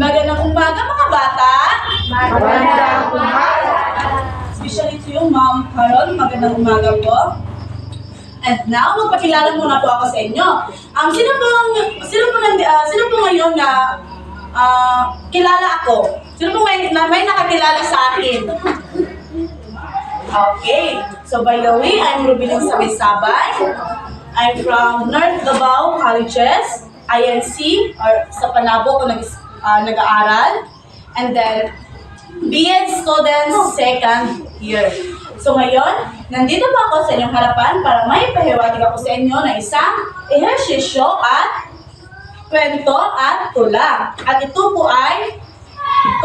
Magandang umaga mga bata! Magandang umaga! Especially to you, Ma'am Carol, magandang umaga po. And now, magpakilala muna po ako sa inyo. Sino po ngayon na kilala ako? Sino po may nakakilala sa akin? Okay. So, by the way, I'm Rubiling Sabay-Sabay. I'm from North Davao Colleges, INC, or sa Panabo ko nag-aaral. And then, BEd students, second year. So ngayon, nandito po ako sa inyong harapan para may pahiwatig ako sa inyo na isang ehersisyo at kwento at tula. At ito po ay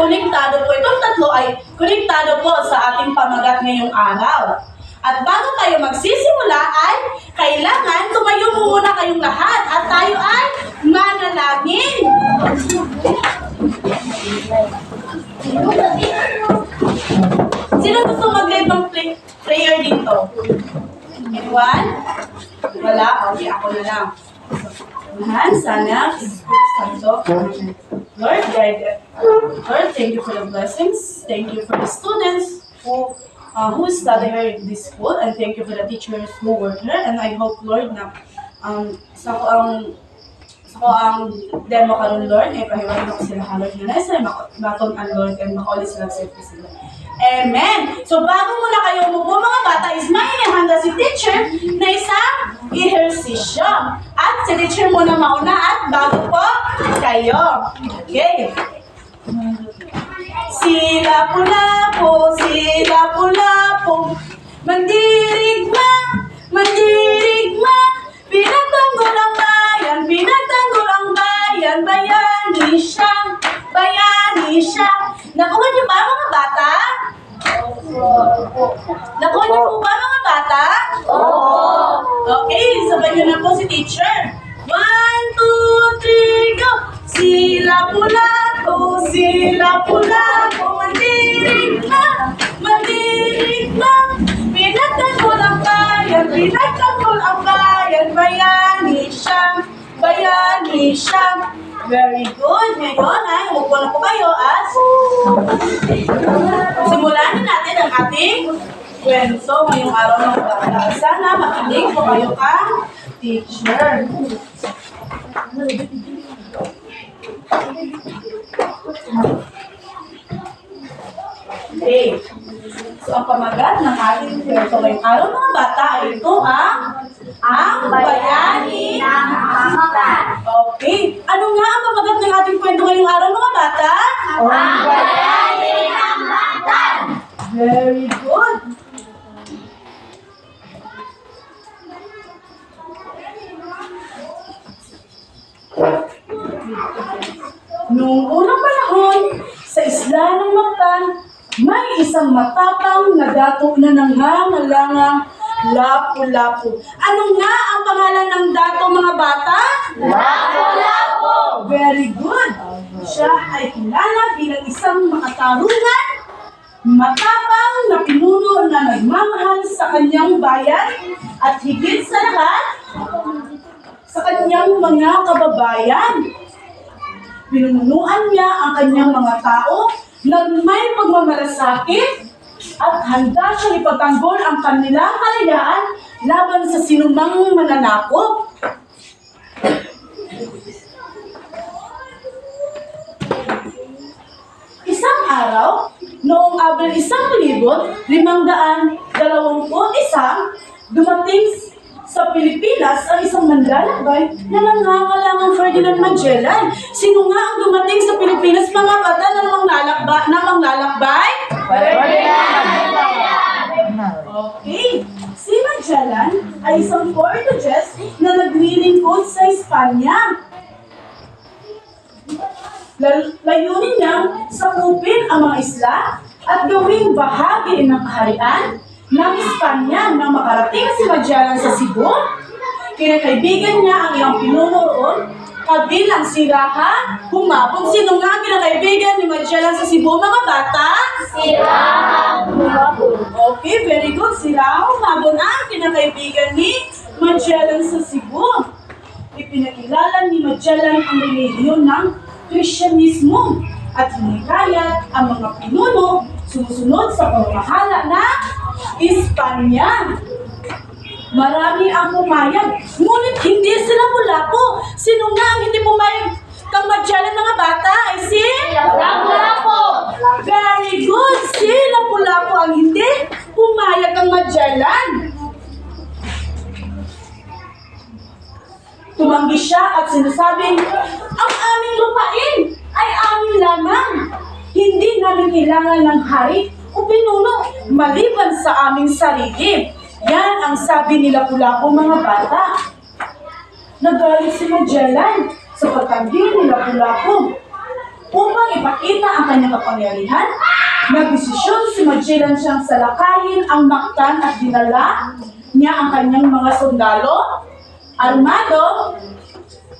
konektado po. Itong tatlo ay konektado po sa ating pamagat ngayong araw. At bago tayo magsisimula ay kailangan tumayo muna kayong lahat at tayo ay manalangin. Sino gusto mag-lead ng prayer dito? Anyone? Wala? Okay, ako na lang. Tuhan, sana, Santo, Lord, guide. Lord, thank you for the blessings. Thank you for the students who study here in this school, and thank you for the teachers who work here. And I hope, Lord, na sa ko ang demo karon Lord, ay pahiwatig ako sila halot na sa maton ang Lord and makauli sila sa sila. Amen! So bago muna kayo umupo mga bata, is may inihanda si teacher na isang ehersisyo. At si teacher muna mauna at bago po kayo. Okay. Sila pula po, mandirigma, pinagtanggol ang bayan, bayani siya. Nakuha niyo ba mga bata? Nakuha niyo po ba mga bata? Okay, sabay niyo na po si teacher. 1, 2, 3, go! Sila pula po, mandirigma, pinagtanggol ang bayan, bayani siya. Very good. Ngayon ay umupo na po kayo as simulan na natin ang ating kwento ngayong araw ng bata. Sana makinig po kayo kang teacher. Okay. So, ang pamagat ng ating kwento ngayong araw mga bata ay ito ang bayani ng Hanggan. Okay. Ano nga ang pamagat ng ating kwento ngayong araw mga bata? Ang bayani ng Hanggan. Very good. Noong unang panahon, sa isla ng Mactan, may isang matapang na dato na nanghangalangang Lapu-Lapu. Ano nga ang pangalan ng dato mga bata? Lapu-Lapu. Very good. Siya ay kilala bilang isang makatarungan, matapang na pinuno na nagmamahal sa kanyang bayan at higit sa lahat, sa kanyang mga kababayan. Pinunuan niya ang kanyang mga tao na may pagmamalasakit at handa siyang ipagtanggol ang kanilang kalayaan laban sa sinumang mananakop. Isang araw, noong Abril 1521, dumating sa Pilipinas ang isang manlalakbay na nangangalaang Ferdinand Magellan. Sino nga ang dumating sa Pilipinas mga bata na manglalakbay? Okay. Si Magellan ay isang Portuguese na naglilingkod sa Espanya. Layunin niyang sakupin ang mga isla at gawing bahagi ng kaharian ng Espanya nang makarating si Magellan sa Cebu. Kinakaibigan niya ang iyong pinuno roon, kabilang si Raha Humabon. Sino nga kinakaibigan ni Magellan sa Cebu, mga bata? Si Raha Humabon. Okay, very good. Si Raha Humabon ang kinakaibigan ni Magellan sa Cebu. Ipinakilala ni Magellan ang relihiyon ng Kristyanismo at hinikayat ang mga pinuno sumusunod sa pamamahala ng Espanya. Marami ang pumayag, ngunit hindi sila Lapu-Lapu. Sino nga ang hindi pumayag kang Magellan, mga bata? Ay si? Lapu-Lapu. Very good! Si Lapu-Lapu ang hindi pumayag kang Magellan. Tumanggi siya at sinasabing, ang aming lupain ay amin lamang. Hindi namin kailangan ng hari o pinuno maliban sa aming sarili. Yan ang sabi ni Lapu-Lapu, mga bata. Nagalit si Magellan sa pagtanggi ni Lapu-Lapu. Upang ipakita ang kanyang kapangyarihan, nagdesisyon si Magellan siyang salakayin ang Mactan at dinala niya ang kanyang mga sundalo armado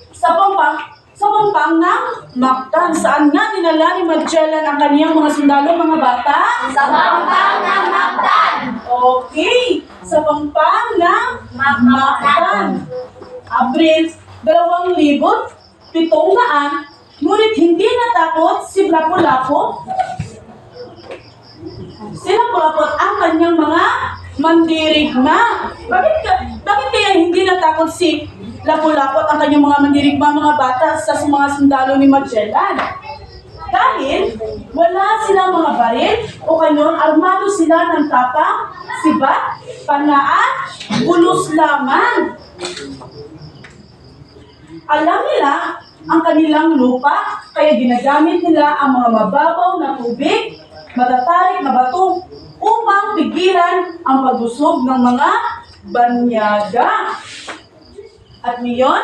sa pampang ng Mactan. Saan nga dinala ni Magellan ang kanyang mga sundalo, mga bata? Sa pampang ng Mactan. Okay, sa pampang ng Mactan. Abril 2,700, ngunit hindi natakot si Lapu-Lapu. Si Lapu-Lapu at ang kanyang mga mandirigma. Bakit kaya hindi natakot si Lapu-Lapu at ang kanyang mga mandirigma, mga bata, sa mga sundalo ni Magellan? Dahil wala silang mga baril o kanyon, armado sila ng tapang, sibat, panaan, ulos lamang. Alam nila ang kanilang lupa, kaya ginagamit nila ang mga mababaw na tubig, matatarik na bato, upang pigilan ang pagusog ng mga banyaga. At ngayon,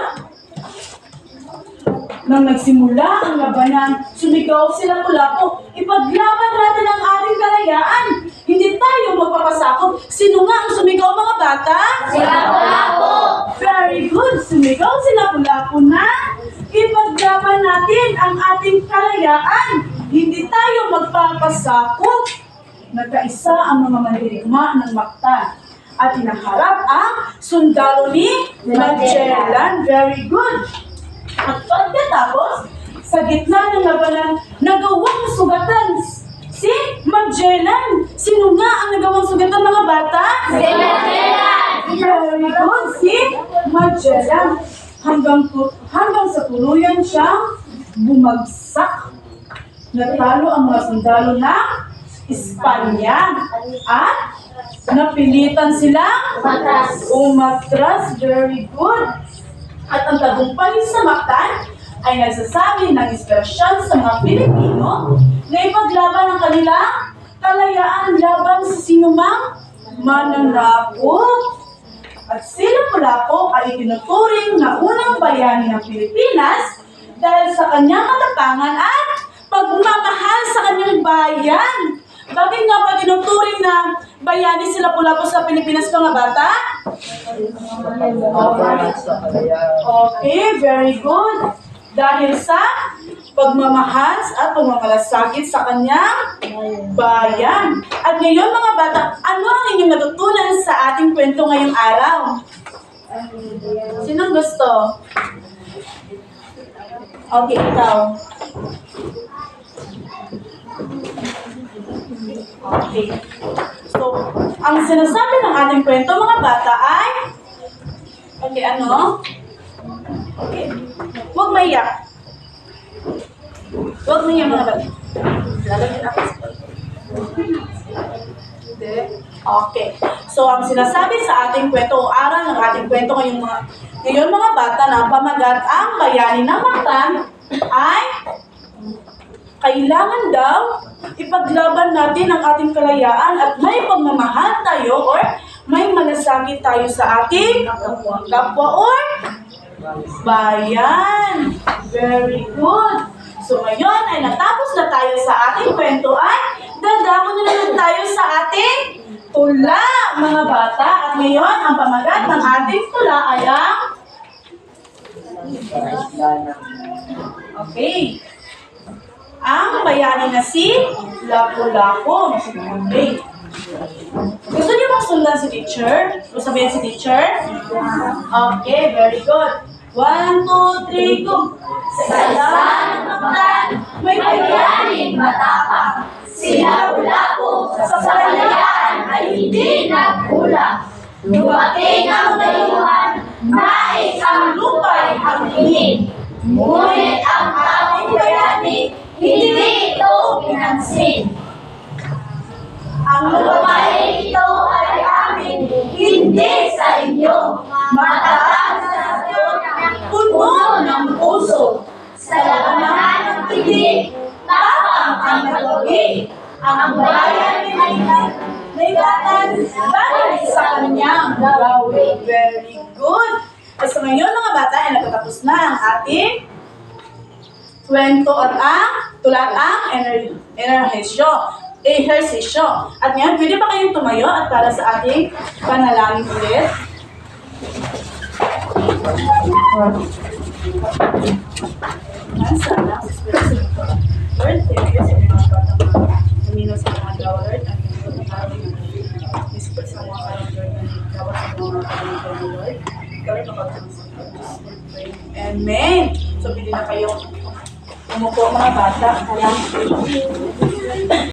nang nagsimula ang labanan, sumigaw si Lapu-Lapu, ipaglaban natin ang ating kalayaan. Hindi tayo magpapasakop. Sino nga ang sumigaw, mga bata? Si Lapu-Lapu. Very good. Sumigaw si Lapu-Lapu na ipaglaban natin ang ating kalayaan. Hindi tayo magpapasakop. Nagkaisa ang mga mandirigma ng Mactan at hinaharap ang sundalo ni Magellan. Very good. At pagkatapos, sa gitna ng labanan, nagawang sugatan si Magellan. Sino nga ang nagawang sugatan, mga bata? Si Magellan. Very good, si Magellan. Hanggang sa tuluyan siyang bumagsak. Natalo ang mga sundalo ng Espanya at napilitan silang umatras. Very good. At ang tagumpay sa Mactan ay nagsasabi ng inspirasyon sa mga Pilipino na ipaglaban ang kanilang kalayaan laban sa sinumang mananakop. At si Lapu-Lapu ay itinuturing na unang bayani ng Pilipinas dahil sa kanyang katapangan at pagmamahal sa kanyang bayan. Bakit nga ba tinuturing na bayani si Lapu-Lapu sa Pilipinas, mga bata? Okay, very good. Dahil sa pagmamahal at pagmamalasakit sa kanyang bayan. At ngayon, mga bata, ano ang inyong natutunan sa ating kwento ngayong araw? Sinong gusto? Okay, ikaw. Okay. So, ang sinasabi ng ating kwento, mga bata, ay okay, ano? Okay. Huwag maiyak. Huwag maiyak, mga bata. Lalagyan ako sa hindi. Okay. So, ang sinasabi sa ating kwento o aral ng ating kwento ngayon mga bata na pamagat ang bayani ng Mactan ay kailangan daw ipaglaban natin ang ating kalayaan at may pagmamahal tayo or may malasakit tayo sa ating kapwa or bayan. Very good. So ngayon ay natapos na tayo sa ating kwento ay dadako na naman tayo sa ating tula, mga bata. At ngayon ang pamagat ng ating tula ay ang okay. Ang bayani na si Lapu-Lapu. Okay. Gusto niyo bang sundan si teacher? Gusto sabihin si teacher? Okay, very good. 1, 2, 3, go. Sa Sa isa ng magdan, may bayaning matapang. Sinaulapo sa kalayaan ay hindi nagkulang. Dumating ang dayuhan, nais ang lupa'y hanginin. Ngunit ang aming bayani, hindi ito pinansin. Ang lupa'y ito ay amin, hindi sa inyo. Mataas sa Diyos, puno ng puso. Sa labanan ng tigil, tapang ang nagwagi. Ang bayan ay naigatan, balik sa kanyang gawin. Very good. So ngayon mga bata, ay nagtatapos na ang ating kwento at ang tulatang ehersisyo. At ngayon, pwede ba kayong tumayo at para sa ating panalangin ulit? Sana, Lord, thank you sa mga batang lumino sa mga gawa, Lord. Ang mga karawin ng Whisper sa mga karawin, Lord. Ang gawa sa mga karawin, Lord. Ikaw rin kapagpapasok. Amen. So, pwede na kayo umupo mga bata. Kaya,